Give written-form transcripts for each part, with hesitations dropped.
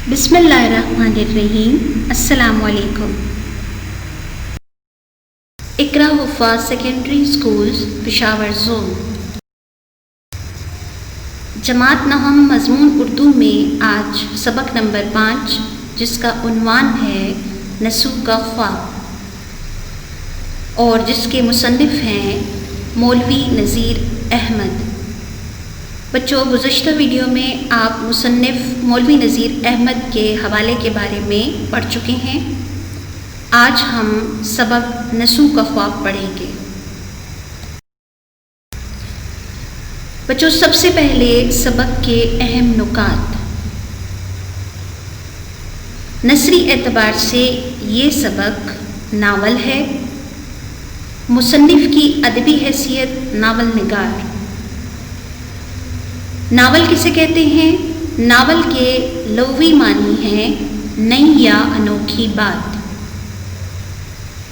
بسم اللہ الرحمن الرحیم۔ السلام علیکم۔ اقرا حفاظ سیکنڈری اسکولز پشاور زون جماعت نہم مضمون اردو میں آج سبق نمبر 5 جس کا عنوان ہے نسو کا خواب اور جس کے مصنف ہیں مولوی نذیر احمد۔ بچوں، گزشتہ ویڈیو میں آپ مصنف مولوی نذیر احمد کے حوالے کے بارے میں پڑھ چکے ہیں۔ آج ہم سبق نسو کا خواب پڑھیں گے۔ بچوں، سب سے پہلے سبق کے اہم نکات۔ نثری اعتبار سے یہ سبق ناول ہے۔ مصنف کی ادبی حیثیت ناول نگار۔ ناول کسے کہتے ہیں؟ ناول کے لغوی معنی ہیں نئی یا انوکھی بات،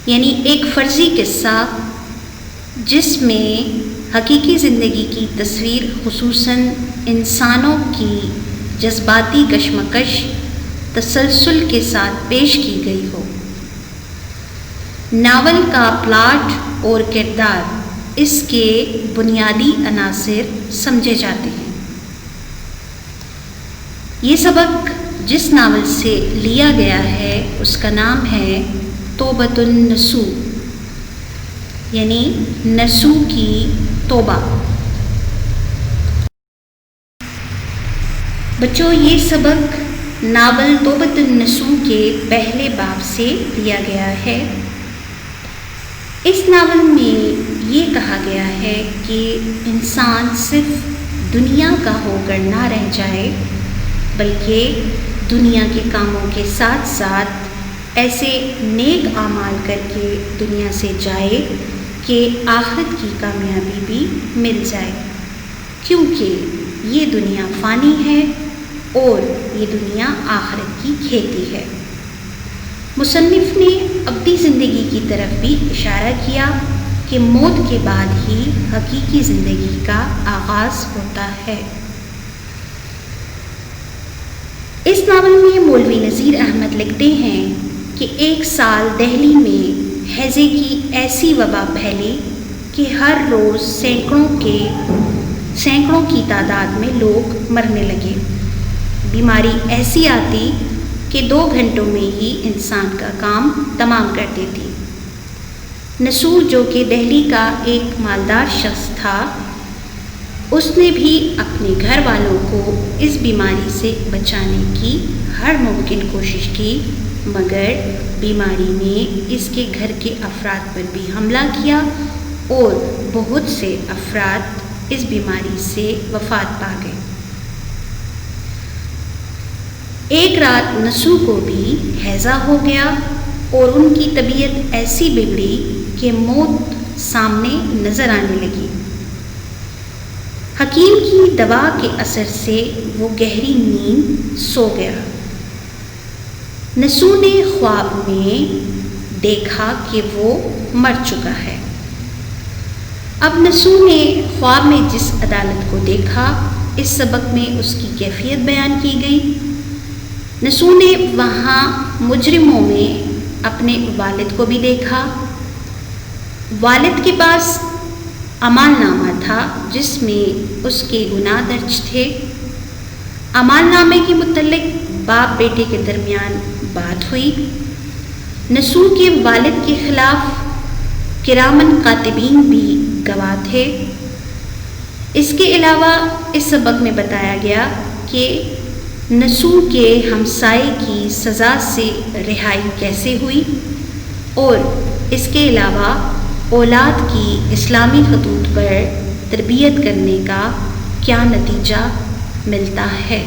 یعنی ایک فرضی قصہ جس میں حقیقی زندگی کی تصویر خصوصاً انسانوں کی جذباتی کشمکش تسلسل کے ساتھ پیش کی گئی ہو۔ ناول کا پلاٹ اور کردار اس کے بنیادی عناصر سمجھے جاتے ہیں۔ یہ سبق جس ناول سے لیا گیا ہے اس کا نام ہے توبۃ النسو، یعنی نسو کی توبہ۔ بچوں، یہ سبق ناول توبۃ النسو کے پہلے باب سے لیا گیا ہے۔ اس ناول میں یہ کہا گیا ہے کہ انسان صرف دنیا کا ہو کر نہ رہ جائے بلکہ دنیا کے کاموں کے ساتھ ساتھ ایسے نیک اعمال کر کے دنیا سے جائے کہ آخرت کی کامیابی بھی مل جائے، کیونکہ یہ دنیا فانی ہے اور یہ دنیا آخرت کی کھیتی ہے۔ مصنف نے ابدی زندگی کی طرف بھی اشارہ کیا کہ موت کے بعد ہی حقیقی زندگی کا آغاز ہوتا ہے۔ اس ناول میں مولوی نذیر احمد لکھتے ہیں کہ ایک سال دہلی میں ہیضے کی ایسی وبا پھیلی کہ ہر روز سینکڑوں کی تعداد میں لوگ مرنے لگے۔ بیماری ایسی آتی کہ 2 گھنٹوں میں ہی انسان کا کام تمام کر دیتی۔ نسو، جو کہ دہلی کا ایک مالدار شخص تھا، اس نے بھی اپنے گھر والوں کو اس بیماری سے بچانے کی ہر ممکن کوشش کی، مگر بیماری نے اس کے گھر کے افراد پر بھی حملہ کیا اور بہت سے افراد اس بیماری سے وفات پا گئے۔ ایک رات نسو کو بھی ہیضہ ہو گیا اور ان کی طبیعت ایسی بگڑی کہ موت سامنے نظر آنے لگی۔ حکیم کی دوا کے اثر سے وہ گہری نیند سو گیا۔ نسو نے خواب میں دیکھا کہ وہ مر چکا ہے۔ اب نسو نے خواب میں جس عدالت کو دیکھا، اس سبق میں اس کی کیفیت بیان کی گئی۔ نسو نے وہاں مجرموں میں اپنے والد کو بھی دیکھا۔ والد کے پاس اعمال نامہ تھا جس میں اس کے گناہ درج تھے۔ اعمال نامے کے متعلق باپ بیٹے کے درمیان بات ہوئی۔ نسو کے والد کے خلاف کرامن کاتبین بھی گواہ تھے۔ اس کے علاوہ اس سبق میں بتایا گیا کہ نسو کے ہمسائے کی سزا سے رہائی کیسے ہوئی، اور اس کے علاوہ اولاد کی اسلامی خطوط پر تربیت کرنے کا کیا نتیجہ ملتا ہے۔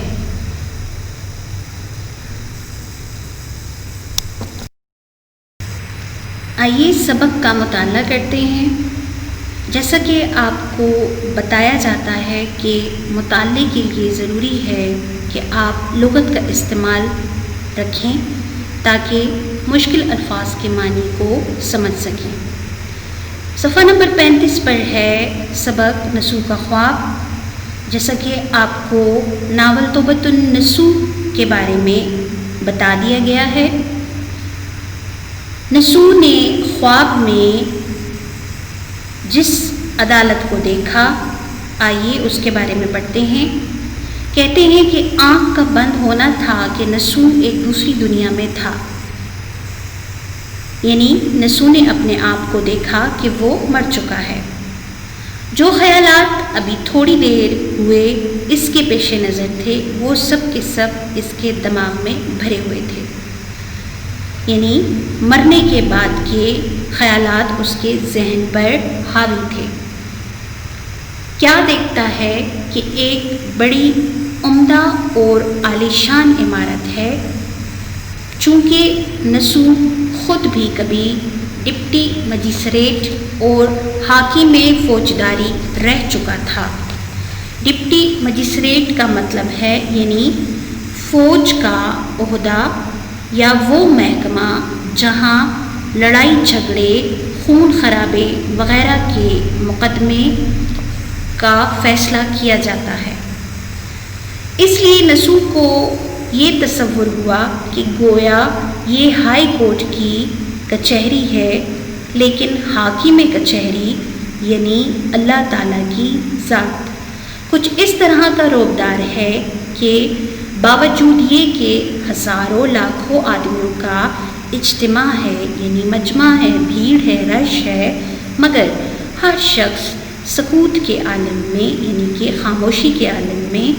آئیے سبق کا مطالعہ کرتے ہیں۔ جیسا کہ آپ کو بتایا جاتا ہے کہ مطالعے کے لیے ضروری ہے کہ آپ لغت کا استعمال رکھیں تاکہ مشکل الفاظ کے معنی کو سمجھ سکیں۔ صفحہ نمبر 35 پر ہے سبق نسو کا خواب۔ جیسا کہ آپ کو ناول توبۃ النسو کے بارے میں بتا دیا گیا ہے۔ نسو نے خواب میں جس عدالت کو دیکھا، آئیے اس کے بارے میں پڑھتے ہیں۔ کہتے ہیں کہ آنکھ کا بند ہونا تھا کہ نسو ایک دوسری دنیا میں تھا، یعنی نسو نے اپنے آپ کو دیکھا کہ وہ مر چکا ہے۔ جو خیالات ابھی تھوڑی دیر ہوئے اس کے پیش نظر تھے، وہ سب کے سب اس کے دماغ میں بھرے ہوئے تھے، یعنی مرنے کے بعد کے خیالات اس کے ذہن پر حاوی تھے۔ کیا دیکھتا ہے کہ ایک بڑی عمدہ اور عالیشان عمارت ہے۔ چونکہ نسو خود بھی کبھی ڈپٹی مجسٹریٹ اور حاکم فوجداری رہ چکا تھا۔ ڈپٹی مجسٹریٹ کا مطلب ہے یعنی فوج کا عہدہ یا وہ محکمہ جہاں لڑائی جھگڑے، خون خرابے وغیرہ کے مقدمے کا فیصلہ کیا جاتا ہے۔ اس لیے نسو کو یہ تصور ہوا کہ گویا یہ ہائی کورٹ کی کچہری ہے، لیکن حاکم کچہری یعنی اللہ تعالیٰ کی ذات کچھ اس طرح کا روبدار ہے کہ باوجود یہ کہ ہزاروں لاکھوں آدمیوں کا اجتماع ہے، یعنی مجمع ہے، بھیڑ ہے، رش ہے، مگر ہر شخص سکوت کے عالم میں یعنی کہ خاموشی کے عالم میں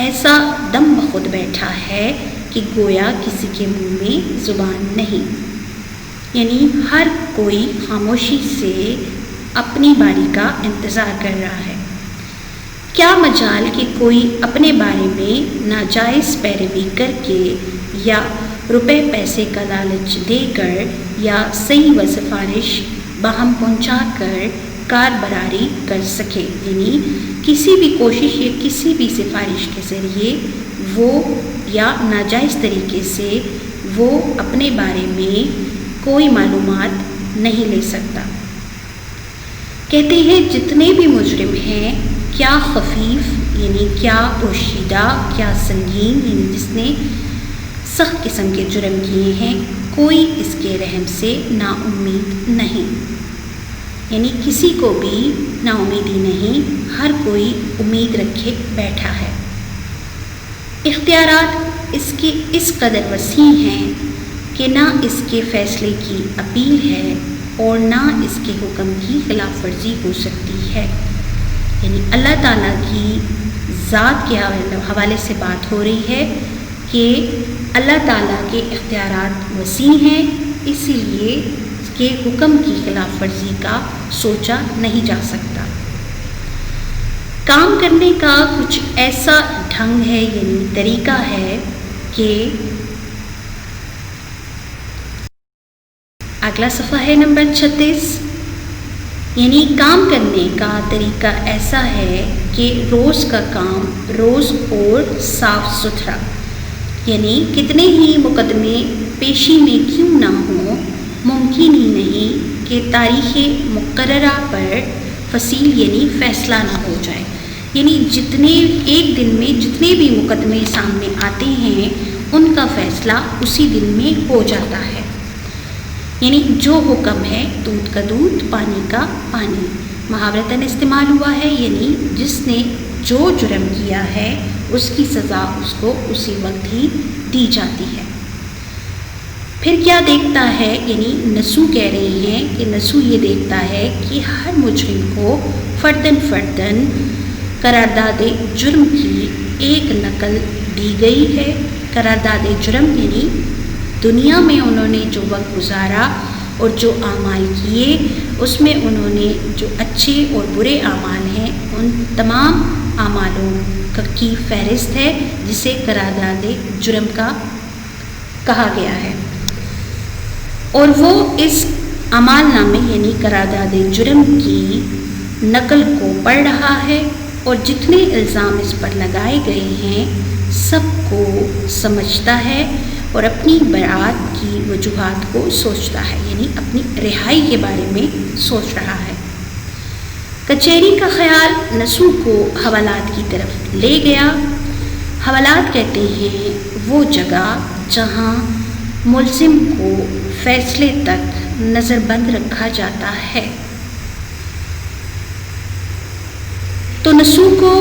ایسا دم بخود بیٹھا ہے کہ گویا کسی کے منہ میں زبان نہیں، یعنی ہر کوئی خاموشی سے اپنی باری کا انتظار کر رہا ہے۔ کیا مجال کہ کوئی اپنے بارے میں ناجائز پیروی کر کے یا روپے پیسے کا لالچ دے کر یا صحیح و سفارش باہم پہنچا کر کاربراری کر سکے، یعنی کسی بھی کوشش یا کسی بھی سفارش کے ذریعے وہ یا ناجائز طریقے سے وہ اپنے بارے میں کوئی معلومات نہیں لے سکتا۔ کہتے ہیں جتنے بھی مجرم ہیں، کیا خفیف یعنی کیا پوشیدہ، کیا سنگین یعنی جس نے سخت قسم کے جرم کیے ہیں، کوئی اس کے رحم سے نا امید نہیں، یعنی کسی کو بھی نا امیدی نہیں، ہر کوئی امید رکھے بیٹھا ہے۔ اختیارات اس کے اس قدر وسیع ہیں کہ نہ اس کے فیصلے کی اپیل ہے اور نہ اس کے حکم کی خلاف ورزی ہو سکتی ہے، یعنی اللہ تعالیٰ کی ذات کے حوالے سے بات ہو رہی ہے کہ اللہ تعالیٰ کے اختیارات وسیع ہیں، اسی لیے اس کے حکم کی خلاف ورزی کا سوچا نہیں جا سکتا۔ کام کرنے کا کچھ ایسا ڈھنگ ہے یعنی طریقہ ہے کہ اگلا صفحہ ہے نمبر 36، یعنی کام کرنے کا طریقہ ایسا ہے کہ روز کا کام روز اور صاف ستھرا، یعنی کتنے ہی مقدمے پیشی میں کیوں نہ ہوں، ممکن ہی نہیں کہ تاریخ مقررہ پر فصیل یعنی فیصلہ نہ ہو جائے، یعنی جتنے ایک دن میں جتنے بھی مقدمے سامنے آتے ہیں ان کا فیصلہ اسی دن میں ہو جاتا ہے، یعنی جو حکم ہے دودھ کا دودھ پانی کا پانی، محاورتاً استعمال ہوا ہے، یعنی جس نے جو جرم کیا ہے اس کی سزا اس کو اسی وقت ہی دی جاتی ہے۔ پھر کیا دیکھتا ہے، یعنی نسو کہہ رہی ہیں کہ نسو یہ دیکھتا ہے کہ ہر مجرم کو فرداً فرداً قرارداد جرم کی ایک نقل دی گئی ہے۔ قرارداد جرم یعنی دنیا میں انہوں نے جو وقت گزارا اور جو اعمال کیے، اس میں انہوں نے جو اچھے اور برے اعمال ہیں ان تمام اعمالوں کی فہرست ہے، جسے قرارداد جرم کا کہا گیا ہے، اور وہ اس اعمال نامے یعنی قرارداد جرم کی نقل کو پڑھ رہا ہے اور جتنے الزام اس پر لگائے گئے ہیں سب کو سمجھتا ہے اور اپنی برات کی وجوہات کو سوچتا ہے، یعنی اپنی رہائی کے بارے میں سوچ رہا ہے۔ کچہری کا خیال نسو کو حوالات کی طرف لے گیا۔ حوالات کہتے ہیں وہ جگہ جہاں ملزم کو فیصلے تک نظر بند رکھا جاتا ہے۔ تو نسو کو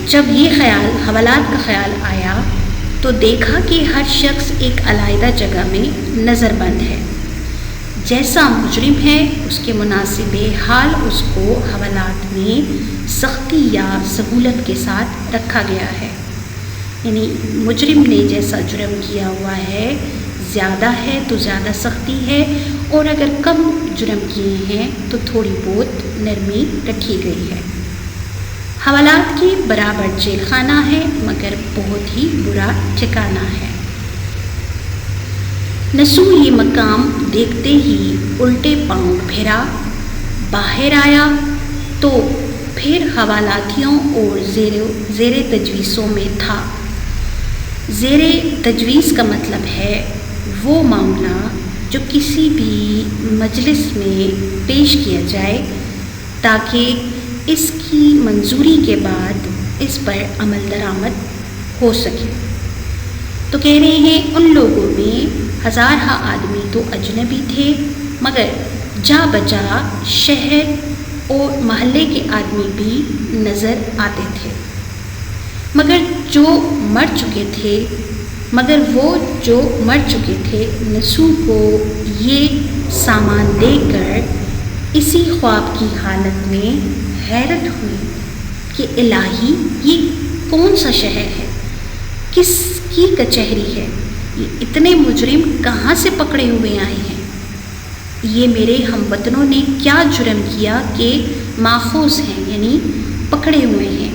جب یہ خیال حوالات کا خیال آیا تو دیکھا کہ ہر شخص ایک علیحدہ جگہ میں نظر بند ہے، جیسا مجرم ہے اس کے مناسب حال اس کو حوالات میں سختی یا سہولت کے ساتھ رکھا گیا ہے، یعنی مجرم نے جیسا جرم کیا ہوا ہے زیادہ ہے تو زیادہ سختی ہے، اور اگر کم جرم کیے ہیں تو تھوڑی بہت نرمی رکھی گئی ہے۔ حوالات کی برابر جیل خانہ ہے مگر بہت ہی برا ٹھکانہ ہے۔ نسو یہ مقام دیکھتے ہی الٹے پاؤں پھرا باہر آیا تو پھر حوالاتیوں اور زیر تجویزوں میں تھا۔ زیر تجویز کا مطلب ہے وہ معاملہ جو کسی بھی مجلس میں پیش کیا جائے تاکہ اس کی منظوری کے بعد اس پر عمل درآمد ہو سکے۔ تو کہہ رہے ہیں ان لوگوں میں ہزارہ آدمی تو اجنبی تھے مگر جا بجا شہر اور محلے کے آدمی بھی نظر آتے تھے، مگر وہ جو مر چکے تھے نسو کو یہ سامان دیکھ کر اسی خواب کی حالت میں حیرت ہوئی کہ الہی یہ کون سا شہر ہے، کس کی کچہری ہے، یہ اتنے مجرم کہاں سے پکڑے ہوئے آئے ہیں، یہ میرے ہم وطنوں نے کیا جرم کیا کہ ماخوذ ہیں یعنی پکڑے ہوئے ہیں،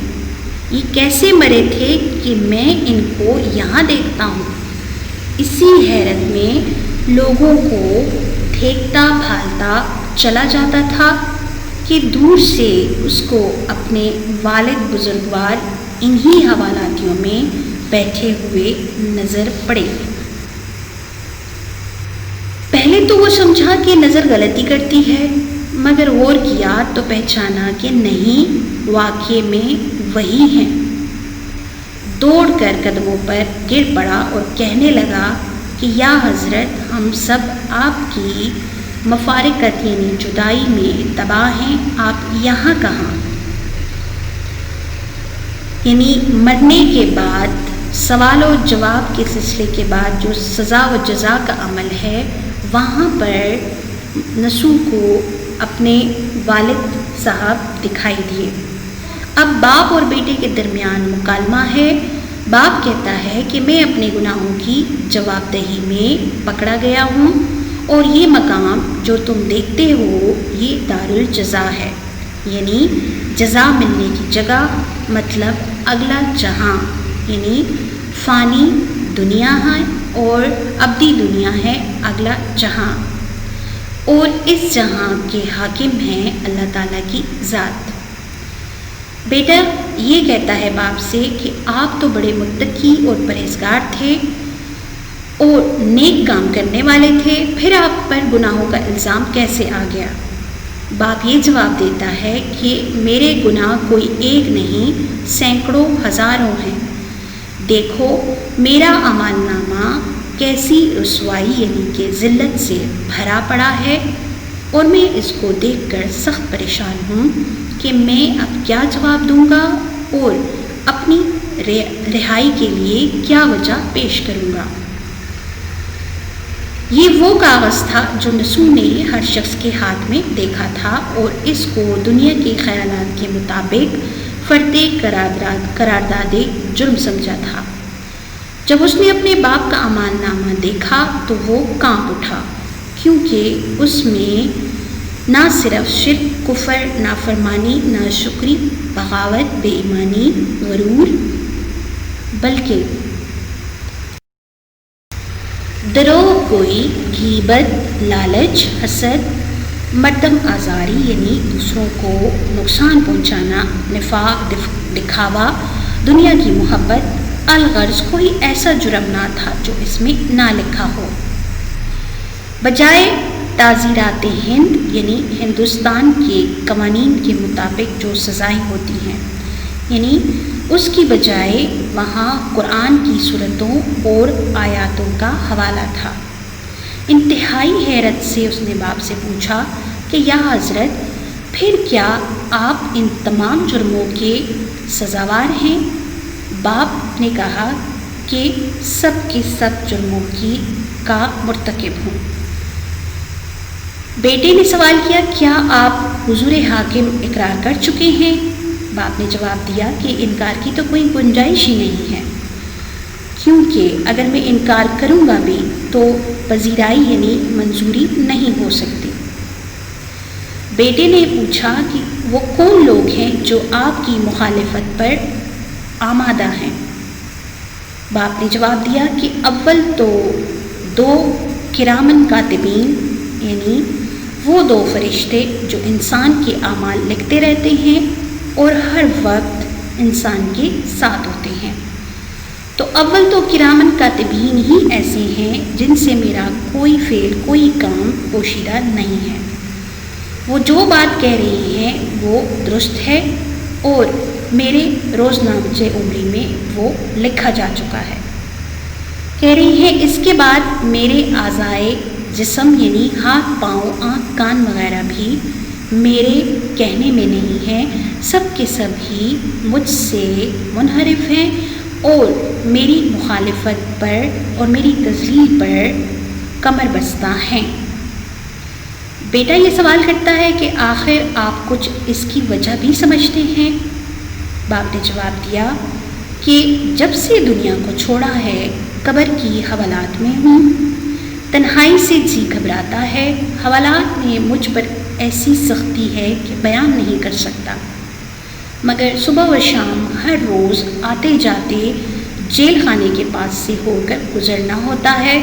یہ کیسے مرے تھے کہ میں ان کو یہاں دیکھتا ہوں۔ اسی حیرت میں لوگوں کو دیکھتا بھالتا چلا جاتا تھا کہ دور سے اس کو اپنے والد بزرگوار انہی حوالاتیوں میں بیٹھے ہوئے نظر پڑے۔ پہلے تو وہ سمجھا کہ نظر غلطی کرتی ہے، مگر غور کیا تو پہچانا کہ نہیں، واقعے میں وہی ہیں۔ دوڑ کر قدموں پر گر پڑا اور کہنے لگا کہ یا حضرت، ہم سب آپ کی مفارقت یعنی جدائی میں تباہ ہیں، آپ یہاں کہاں؟ یعنی مرنے کے بعد سوال و جواب کے سلسلے کے بعد جو سزا و جزا کا عمل ہے وہاں پر نسو کو اپنے والد صاحب دکھائی دیے۔ اب باپ اور بیٹے کے درمیان مکالمہ ہے۔ باپ کہتا ہے کہ میں اپنے گناہوں کی جواب دہی میں پکڑا گیا ہوں اور یہ مقام جو تم دیکھتے ہو یہ دارالجزا ہے، یعنی جزا ملنے کی جگہ، مطلب اگلا جہاں، یعنی فانی دنیا ہے اور ابدی دنیا ہے اگلا جہاں، اور اس جہاں کے حاکم ہیں اللہ تعالیٰ کی ذات۔ بیٹا یہ کہتا ہے باپ سے کہ آپ تو بڑے متقی اور پرہیزگار تھے اور نیک کام کرنے والے تھے، پھر آپ پر گناہوں کا الزام کیسے آ گیا؟ باپ یہ جواب دیتا ہے کہ میرے گناہ کوئی ایک نہیں، سینکڑوں ہزاروں ہیں۔ دیکھو میرا اعمال نامہ کیسی رسوائی یعنی کہ ذلت سے بھرا پڑا ہے، اور میں اس کو دیکھ کر سخت پریشان ہوں کہ میں اب کیا جواب دوں گا اور اپنی رہائی کے لیے کیا وجہ پیش کروں گا۔ یہ وہ کاغذ تھا جو نسو نے ہر شخص کے ہاتھ میں دیکھا تھا اور اس کو دنیا کے خیالات کے مطابق فرد قرارداد جرم سمجھا تھا۔ جب اس نے اپنے باپ کا اعمال نامہ دیکھا تو وہ کانپ اٹھا، کیونکہ اس میں نہ صرف شرک، کفر، نافرمانی، ناشکری، بغاوت، بے ایمانی، غرور، بلکہ دروغ گوئی، غیبت، لالچ، حسد، مردم آزاری یعنی دوسروں کو نقصان پہنچانا، نفاق، دکھاوا، دنیا کی محبت، الغرض کوئی ایسا جرم نہ تھا جو اس میں نہ لکھا ہو۔ بجائے تعزیرات ہند یعنی ہندوستان کے قوانین کے مطابق جو سزائیں ہوتی ہیں، یعنی اس کی بجائے وہاں قرآن کی صورتوں اور آیاتوں کا حوالہ تھا۔ انتہائی حیرت سے اس نے باپ سے پوچھا کہ یا حضرت، پھر کیا آپ ان تمام جرموں کے سزاوار ہیں؟ باپ نے کہا کہ سب کے سب جرموں کا مرتکب ہوں۔ بیٹے نے سوال کیا، کیا آپ حضور حاکم اقرار کر چکے ہیں؟ باپ نے جواب دیا کہ انکار کی تو کوئی گنجائش ہی نہیں ہے، کیونکہ اگر میں انکار کروں گا بھی تو پذیرائی یعنی منظوری نہیں ہو سکتی۔ بیٹے نے پوچھا کہ وہ کون لوگ ہیں جو آپ کی مخالفت پر آمادہ ہیں؟ باپ نے جواب دیا کہ اول تو 2 کرامن کاتبین، یعنی وہ 2 فرشتے جو انسان کے اعمال لکھتے رہتے ہیں اور ہر وقت انسان کے ساتھ ہوتے ہیں۔ تو اول تو کرامن کاتبین ہی ایسے ہیں جن سے میرا کوئی فعل، کوئی کام پوشیدہ نہیں ہے۔ وہ جو بات کہہ رہی ہیں وہ درست ہے اور میرے روزنامچے عمری میں وہ لکھا جا چکا ہے۔ کہہ رہی ہیں اس کے بعد میرے اعضائے جسم یعنی ہاتھ، پاؤں، آنکھ، کان وغیرہ بھی میرے کہنے میں نہیں ہیں، سب کے سب ہی مجھ سے منحرف ہیں اور میری مخالفت پر اور میری تذلیل پر کمر بستہ ہیں۔ بیٹا یہ سوال کرتا ہے کہ آخر آپ کچھ اس کی وجہ بھی سمجھتے ہیں؟ باپ نے جواب دیا کہ جب سے دنیا کو چھوڑا ہے قبر کی حوالات میں ہوں، تنہائی سے جی گھبراتا ہے، حوالات میں مجھ پر ایسی سختی ہے کہ بیان نہیں کر سکتا، مگر صبح و شام ہر روز آتے جاتے جیل خانے کے پاس سے ہو کر گزرنا ہوتا ہے،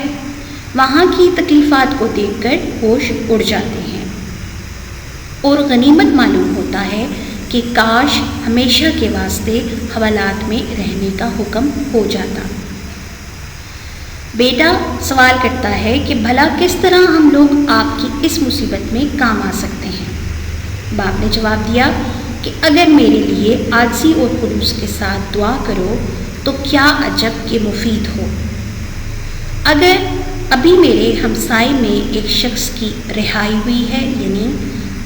وہاں کی تکلیفات کو دیکھ کر ہوش اڑ جاتے ہیں اور غنیمت معلوم ہوتا ہے کہ کاش ہمیشہ کے واسطے حوالات میں رہنے کا حکم ہو جاتا۔ بیٹا سوال کرتا ہے کہ بھلا کس طرح ہم لوگ آپ کی اس مصیبت میں کام آ سکتے ہیں؟ باپ نے جواب دیا کہ اگر میرے لیے عاجزی اور خلوص کے ساتھ دعا کرو تو کیا عجب کہ مفید ہو۔ اگر ابھی میرے ہمسائے میں ایک شخص کی رہائی ہوئی ہے، یعنی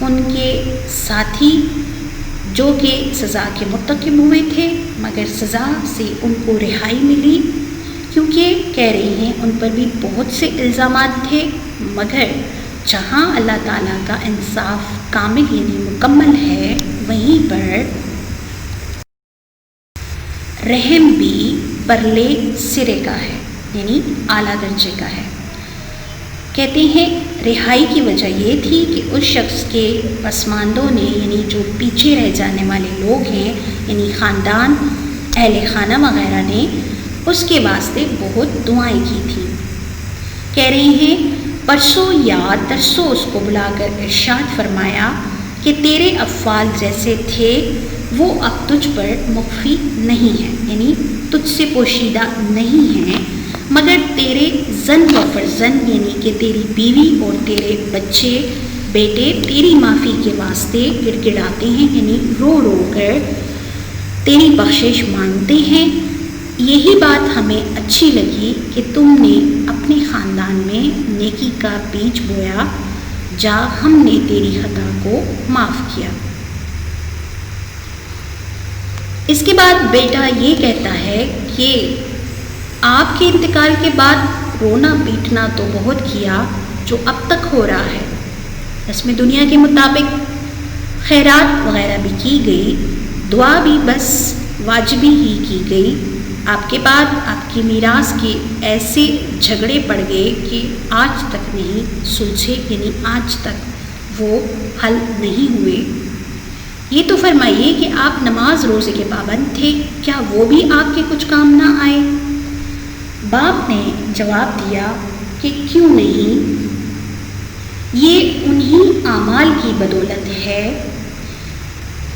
ان کے ساتھی جو کہ سزا کے مرتکب ہوئے تھے مگر سزا سے ان کو رہائی ملی، کیونکہ کہہ رہی ہیں ان پر بھی بہت سے الزامات تھے، مگر جہاں اللہ تعالیٰ کا انصاف کامل یعنی مکمل ہے وہیں پر رحم بھی پرلے سرے کا ہے، یعنی اعلیٰ درجے کا ہے۔ کہتے ہیں رہائی کی وجہ یہ تھی کہ اس شخص کے پسماندوں نے، یعنی جو پیچھے رہ جانے والے لوگ ہیں، یعنی خاندان، اہل خانہ وغیرہ نے اس کے واسطے بہت دعائیں کی تھیں۔ کہہ رہی ہیں پرسوں یا ترسوں اس کو بلا کر ارشاد فرمایا کہ تیرے افعال جیسے تھے وہ اب تجھ پر مخفی نہیں ہیں، یعنی تجھ سے پوشیدہ نہیں ہیں، مگر تیرے زن و فرزن یعنی کہ تیری بیوی اور تیرے بچے بیٹے تیری معافی کے واسطے گڑ گڑاتے ہیں، یعنی رو رو کر تیری بخشش مانگتے ہیں۔ یہی بات ہمیں اچھی لگی کہ تم نے اپنے خاندان میں نیکی کا بیج بویا، جا ہم نے تیری خطا کو معاف کیا۔ اس کے بعد بیٹا یہ کہتا ہے کہ آپ کے انتقال کے بعد رونا پیٹنا تو بہت کیا جو اب تک ہو رہا ہے، اس میں دنیا کے مطابق خیرات وغیرہ بھی کی گئی، دعا بھی بس واجبی ہی کی گئی۔ آپ کے بعد آپ کی میراث کے ایسے جھگڑے پڑ گئے کہ آج تک نہیں سلجھے، یعنی آج تک وہ حل نہیں ہوئے۔ یہ تو فرمائیے کہ آپ نماز روزے کے پابند تھے، کیا وہ بھی آپ کے کچھ کام نہ آئے؟ باپ نے جواب دیا کہ کیوں نہیں، یہ انہی اعمال کی بدولت ہے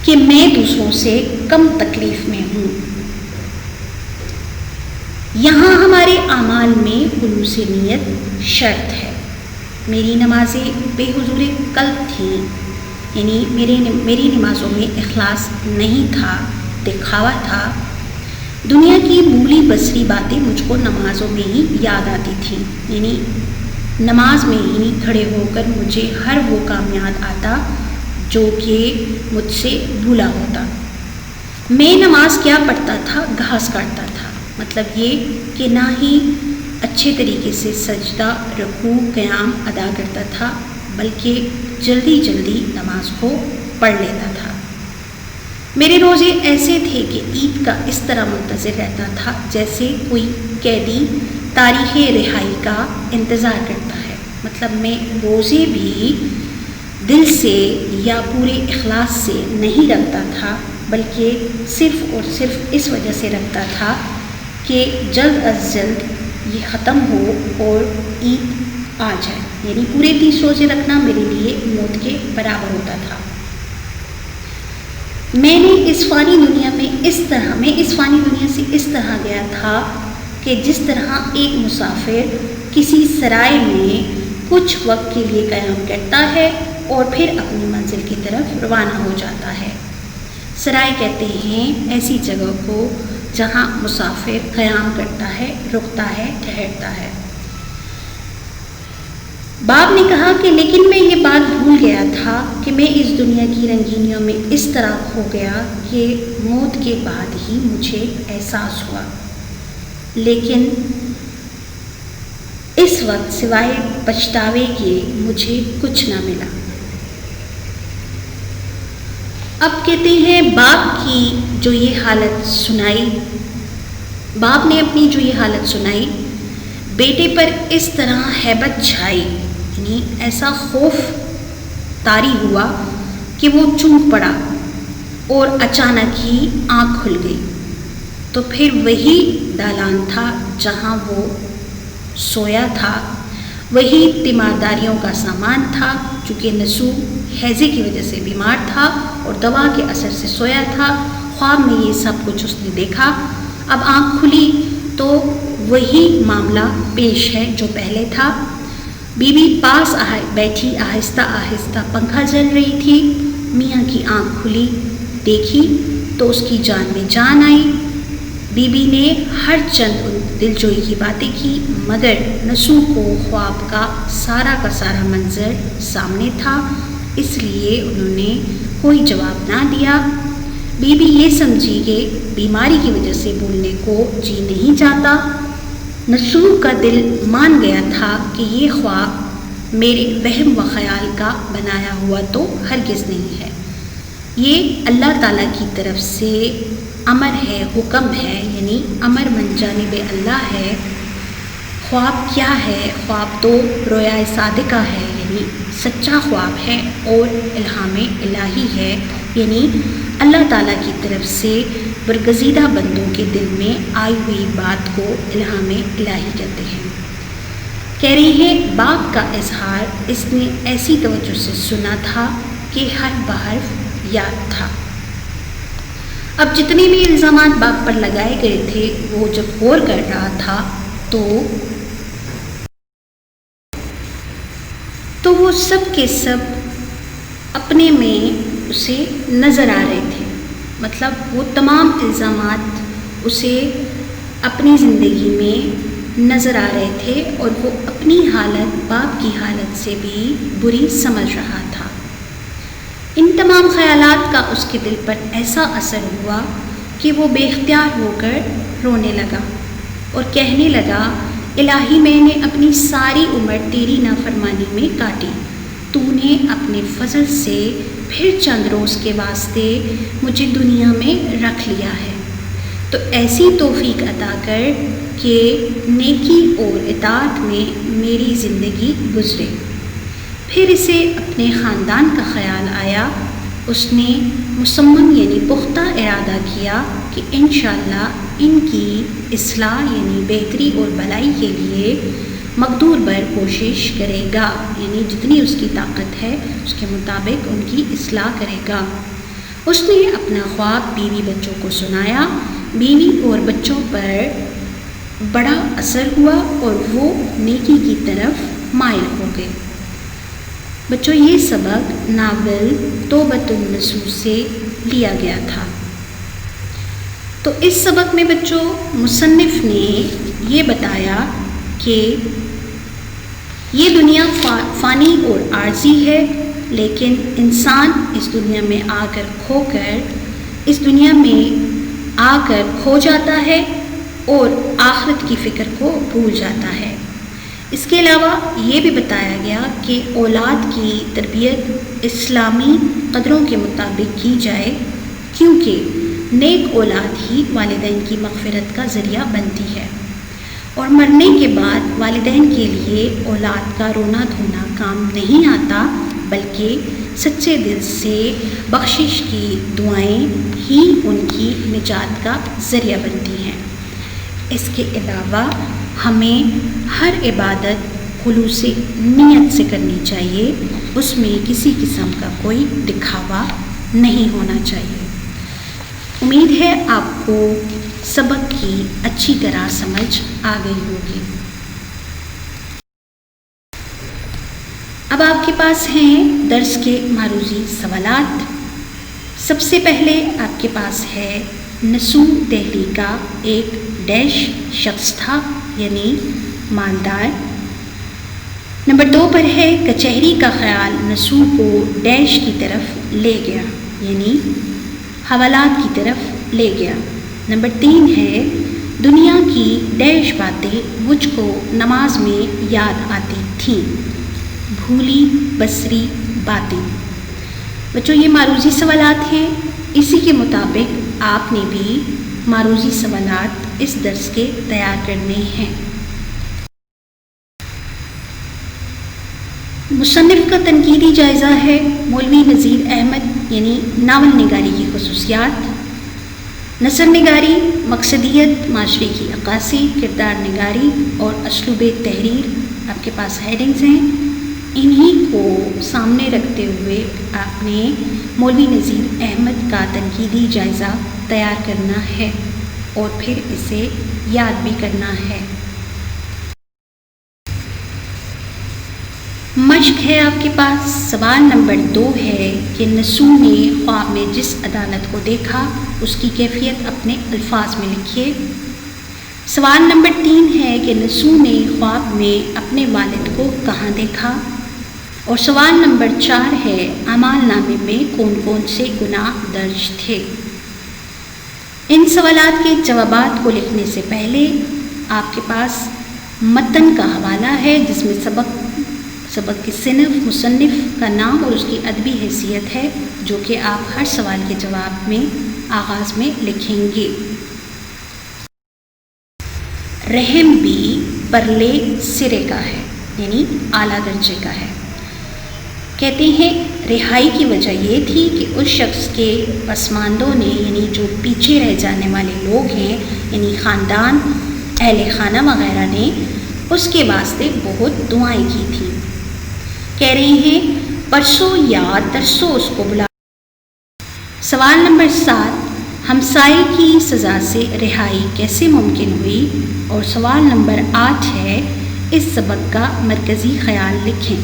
کہ میں دوسروں سے کم تکلیف میں ہوں۔ یہاں ہمارے اعمال میں خلوص نیت شرط ہے۔ میری نمازیں بے حضور قلب تھیں، یعنی میری نمازوں میں اخلاص نہیں تھا، دکھاوا تھا، دنیا کی بھولی بسری باتیں مجھ کو نمازوں میں ہی یاد آتی تھیں، یعنی نماز میں ہی کھڑے ہو کر مجھے ہر وہ کام یاد آتا جو کہ مجھ سے بھولا ہوتا۔ میں نماز کیا پڑھتا تھا؟ گھاس کاٹتا تھا، مطلب یہ کہ نہ ہی اچھے طریقے سے سجدہ، رکوع، قیام ادا کرتا تھا، بلکہ جلدی جلدی نماز کو پڑھ لیتا تھا۔ میرے روزے ایسے تھے کہ عید کا اس طرح منتظر رہتا تھا جیسے کوئی قیدی تاریخ رہائی کا انتظار کرتا ہے۔ مطلب میں روزے بھی دل سے یا پورے اخلاص سے نہیں رکھتا تھا، بلکہ صرف اور صرف اس وجہ سے رکھتا تھا کہ جلد از جلد یہ ختم ہو اور عید آ جائے، یعنی پورے 30 روزے رکھنا میرے لیے موت کے برابر ہوتا تھا۔ میں اس فانی دنیا سے اس طرح گیا تھا کہ جس طرح ایک مسافر کسی سرائے میں کچھ وقت کے لیے قیام کرتا ہے اور پھر اپنی منزل کی طرف روانہ ہو جاتا ہے۔ سرائے کہتے ہیں ایسی جگہ کو جہاں مسافر قیام کرتا ہے، رکتا ہے، ٹھہرتا ہے۔ باپ نے کہا کہ لیکن میں یہ بات بھول گیا تھا کہ میں اس دنیا کی رنگینیوں میں اس طرح کھو گیا کہ موت کے بعد ہی مجھے احساس ہوا، لیکن اس وقت سوائے پچھتاوے کے مجھے کچھ نہ ملا۔ اب کہتے ہیں باپ نے اپنی جو یہ حالت سنائی، بیٹے پر اس طرح ہیبت چھائی، یعنی ایسا خوف طاری ہوا کہ وہ چونک پڑا اور اچانک ہی آنکھ کھل گئی۔ تو پھر وہی دالان تھا جہاں وہ سویا تھا، وہی تیمارداریوں کا سامان تھا، چونکہ نسو ہیضے کی وجہ سے بیمار تھا اور دوا کے اثر سے سویا تھا۔ خواب میں یہ سب کچھ اس نے دیکھا۔ اب آنکھ کھلی تو وہی معاملہ پیش ہے جو پہلے تھا۔ بی بی پاس بیٹھی، آہستہ آہستہ پنکھا چل رہی تھی۔ میاں کی آنکھ کھلی، دیکھی تو اس کی جان میں جان آئی۔ بی بی نے ہر چند دلجوئی کی باتیں کی، مگر نسو کو خواب کا سارا منظر سامنے تھا، اس لیے انہوں نے کوئی جواب نہ دیا۔ بی بی یہ سمجھی کہ بیماری کی وجہ سے بولنے کو جی نہیں چاہتا۔ نسو کا دل مان گیا تھا کہ یہ خواب میرے وہم و خیال کا بنایا ہوا تو ہرگز نہیں ہے، یہ اللہ تعالیٰ کی طرف سے امر ہے، حکم ہے، یعنی امر من جانب اللہ ہے۔ خواب کیا ہے؟ خواب تو رویا صادقہ ہے، یعنی سچا خواب ہے، اور الہام الہی ہے، یعنی اللہ تعالیٰ کی طرف سے برگزیدہ بندوں کے دل میں آئی ہوئی بات کو الہام الہی کہتے ہیں۔ کہہ رہی ہے باپ کا اظہار اس نے ایسی توجہ سے سنا تھا کہ حرف بحرف یاد تھا۔ اب جتنے بھی الزامات باپ پر لگائے گئے تھے وہ جب غور کر رہا تھا تو وہ سب کے سب اپنے میں اسے نظر آ رہے تھے۔ مطلب وہ تمام الزامات اسے اپنی زندگی میں نظر آ رہے تھے اور وہ اپنی حالت باپ کی حالت سے بھی بری سمجھ رہا تھا۔ ان تمام خیالات کا اس کے دل پر ایسا اثر ہوا کہ وہ بے اختیار ہو کر رونے لگا اور کہنے لگا، الہی میں نے اپنی ساری عمر تیری نافرمانی میں کاٹی، تو نے اپنے فضل سے پھر چند روز کے واسطے مجھے دنیا میں رکھ لیا ہے، تو ایسی توفیق عطا کر کہ نیکی اور اطاعت میں میری زندگی گزرے۔ پھر اسے اپنے خاندان کا خیال آیا۔ اس نے مصمم یعنی پختہ ارادہ کیا کہ انشاءاللہ ان کی اصلاح یعنی بہتری اور بھلائی کے لیے مقدور بر کوشش کرے گا، یعنی جتنی اس کی طاقت ہے اس کے مطابق ان کی اصلاح کرے گا۔ اس نے اپنا خواب بیوی بچوں کو سنایا۔ بیوی اور بچوں پر بڑا اثر ہوا اور وہ نیکی کی طرف مائل ہو گئے۔ بچوں، یہ سبق ناول توبۃ النصوح سے لیا گیا تھا۔ تو اس سبق میں بچوں مصنف نے یہ بتایا کہ یہ دنیا فانی اور عارضی ہے، لیکن انسان اس دنیا میں آ کر کھو جاتا ہے اور آخرت کی فکر کو بھول جاتا ہے۔ اس کے علاوہ یہ بھی بتایا گیا کہ اولاد کی تربیت اسلامی قدروں کے مطابق کی جائے، کیونکہ نیک اولاد ہی والدین کی مغفرت کا ذریعہ بنتی ہے، اور مرنے کے بعد والدین کے لیے اولاد کا رونا دھونا کام نہیں آتا، بلکہ سچے دل سے بخشش کی دعائیں ہی ان کی نجات کا ذریعہ بنتی ہیں۔ اس کے علاوہ ہمیں ہر عبادت خلوص نیت سے کرنی چاہیے، اس میں کسی قسم کا کوئی دکھاوا نہیں ہونا چاہیے۔ امید ہے آپ کو سبق کی اچھی طرح سمجھ آ گئی ہوگی۔ اب آپ کے پاس ہیں درس کے معروضی سوالات۔ سب سے پہلے آپ کے پاس ہے نسوم دہلی کا ایک ڈیش شخص تھا، یعنی مالدار۔ نمبر 2 پر ہے کچہری کا خیال نسو کو ڈیش کی طرف لے گیا، یعنی حوالات کی طرف لے گیا۔ نمبر 3 ہے دنیا کی ڈیش باتیں مجھ کو نماز میں یاد آتی تھیں، بھولی بسری باتیں۔ بچوں یہ معروضی سوالات ہیں، اسی کے مطابق آپ نے بھی معروضی سوالات اس درس کے تیار کرنے ہیں۔ مصنف کا تنقیدی جائزہ ہے مولوی نذیر احمد، یعنی ناول نگاری کی خصوصیات، نثر نگاری، مقصدیت، معاشرے کی عکاسی، کردار نگاری اور اسلوب تحریر۔ آپ کے پاس ہیڈنگز ہیں، انہی کو سامنے رکھتے ہوئے آپ نے مولوی نذیر احمد کا تنقیدی جائزہ تیار کرنا ہے اور پھر اسے یاد بھی کرنا ہے۔ مشق ہے آپ کے پاس۔ سوال نمبر 2 ہے کہ نسو نے خواب میں جس عدالت کو دیکھا اس کی کیفیت اپنے الفاظ میں لکھیے۔ سوال نمبر 3 ہے کہ نسو نے خواب میں اپنے والد کو کہاں دیکھا، اور سوال نمبر 4 ہے اعمال نامے میں کون کون سے گناہ درج تھے۔ ان سوالات کے جوابات کو لکھنے سے پہلے آپ کے پاس متن کا حوالہ ہے، جس میں سبق کی صنف، مصنف کا نام اور اس کی ادبی حیثیت ہے، جو کہ آپ ہر سوال کے جواب میں آغاز میں لکھیں گے۔ رحم بھی پرلے سرے کا ہے، یعنی اعلیٰ درجے کا ہے۔ کہتے ہیں رہائی کی وجہ یہ تھی کہ اس شخص کے پسماندوں نے، یعنی جو پیچھے رہ جانے والے لوگ ہیں، یعنی خاندان، اہل خانہ وغیرہ نے اس کے واسطے بہت دعائیں کی تھیں۔ کہہ رہی ہیں پرسوں یا ترسوں اس کو بلا۔ سوال نمبر 7 ہمسائے کی سزا سے رہائی کیسے ممکن ہوئی، اور سوال نمبر 8 ہے اس سبق کا مرکزی خیال لکھیں۔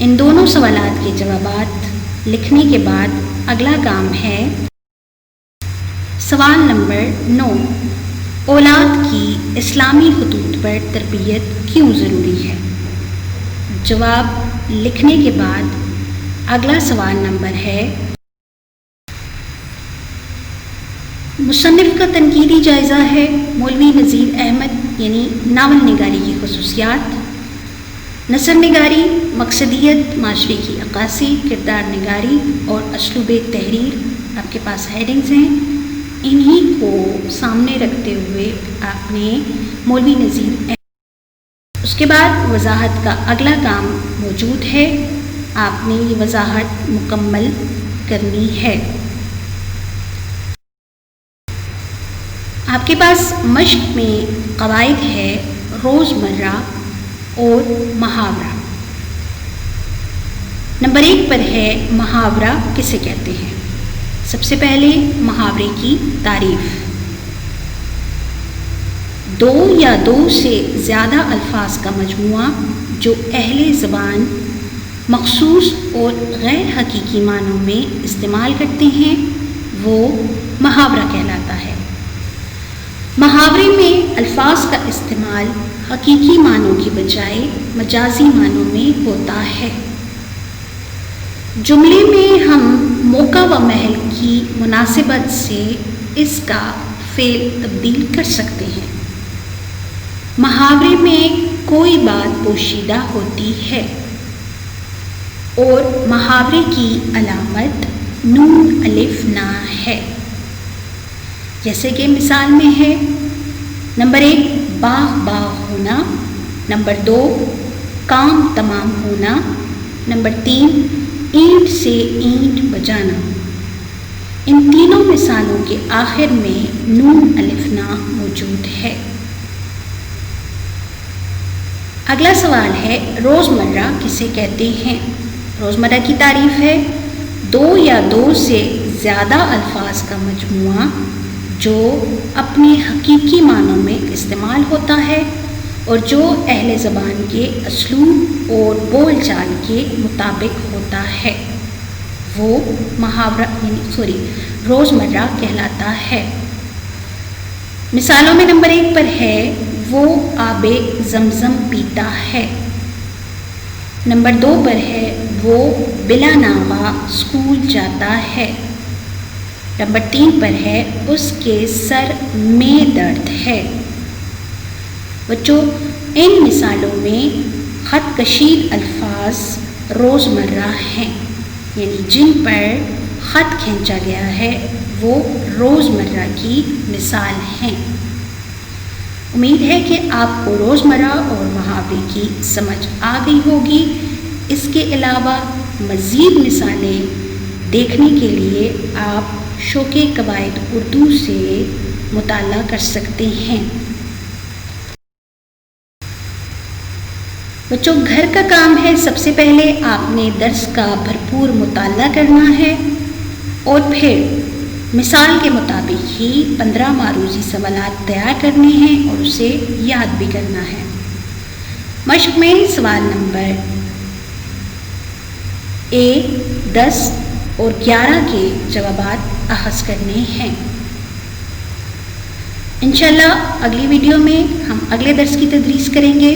ان دونوں سوالات کے جوابات لکھنے کے بعد اگلا کام ہے سوال نمبر 9 اولاد کی اسلامی خطوط پر تربیت کیوں ضروری ہے۔ جواب لکھنے کے بعد اگلا سوال نمبر ہے مصنف کا تنقیدی جائزہ ہے مولوی نذیر احمد، یعنی ناول نگاری کی خصوصیات، نثر نگاری، مقصدیت، معاشرے کی عکاسی، کردار نگاری اور اسلوب تحریر۔ آپ کے پاس ہیڈنگز ہیں، انہی کو سامنے رکھتے ہوئے آپ نے مولوی نذیر احمد۔ اس کے بعد وضاحت کا اگلا کام موجود ہے، آپ نے یہ وضاحت مکمل کرنی ہے۔ آپ کے پاس مشق میں قواعد ہے روزمرہ اور محاورہ۔ نمبر 1 پر ہے محاورہ کسے کہتے ہیں۔ سب سے پہلے محاورے کی تعریف۔ 2 یا 2 سے زیادہ الفاظ کا مجموعہ جو اہل زبان مخصوص اور غیر حقیقی معنوں میں استعمال کرتے ہیں، وہ محاورہ کہلاتا ہے۔ محاورے میں الفاظ کا استعمال حقیقی معنوں کی بجائے مجازی معنوں میں ہوتا ہے۔ جملے میں ہم موقع و محل کی مناسبت سے اس کا فعل تبدیل کر سکتے ہیں۔ محاورے میں کوئی بات پوشیدہ ہوتی ہے اور محاورے کی علامت نون الف نا ہے، جیسے کہ مثال میں ہے: نمبر 1 باغ باغ ہونا، نمبر 2 کام تمام ہونا، نمبر 3 اینٹ سے اینٹ بجانا۔ ان تینوں مثالوں کے آخر میں نون الف نا موجود ہے۔ اگلا سوال ہے روزمرہ کسے کہتے ہیں؟ روزمرہ کی تعریف ہے: دو یا دو سے زیادہ الفاظ کا مجموعہ جو اپنے حقیقی معنوں میں استعمال ہوتا ہے اور جو اہل زبان کے اسلوب اور بول چال کے مطابق ہوتا ہے، وہ روزمرہ کہلاتا ہے۔ مثالوں میں نمبر 1 پر ہے: وہ آب زمزم پیتا ہے۔ نمبر 2 پر ہے: وہ بلا ناغہ اسکول جاتا ہے۔ نمبر 3 پر ہے: اس کے سر میں درد ہے۔ بچوں، ان مثالوں میں خط کشید الفاظ روزمرہ ہیں، یعنی جن پر خط کھینچا گیا ہے وہ روزمرہ کی مثال ہیں۔ امید ہے کہ آپ کو روزمرہ اور محاورے کی سمجھ آ گئی ہوگی۔ اس کے علاوہ مزید مثالیں دیکھنے کے لیے آپ شوق قواعد اردو سے مطالعہ کر سکتے ہیں۔ بچوں، گھر کا کام ہے سب سے پہلے آپ نے درس کا بھرپور مطالعہ کرنا ہے اور پھر مثال کے مطابق ہی 15 معروضی سوالات تیار کرنے ہیں اور اسے یاد بھی کرنا ہے۔ مشق میں سوال نمبر 1، 10 اور 11 کے جوابات اخذ کرنے ہیں۔ انشاءاللہ اگلی ویڈیو میں ہم اگلے درس کی تدریس کریں گے۔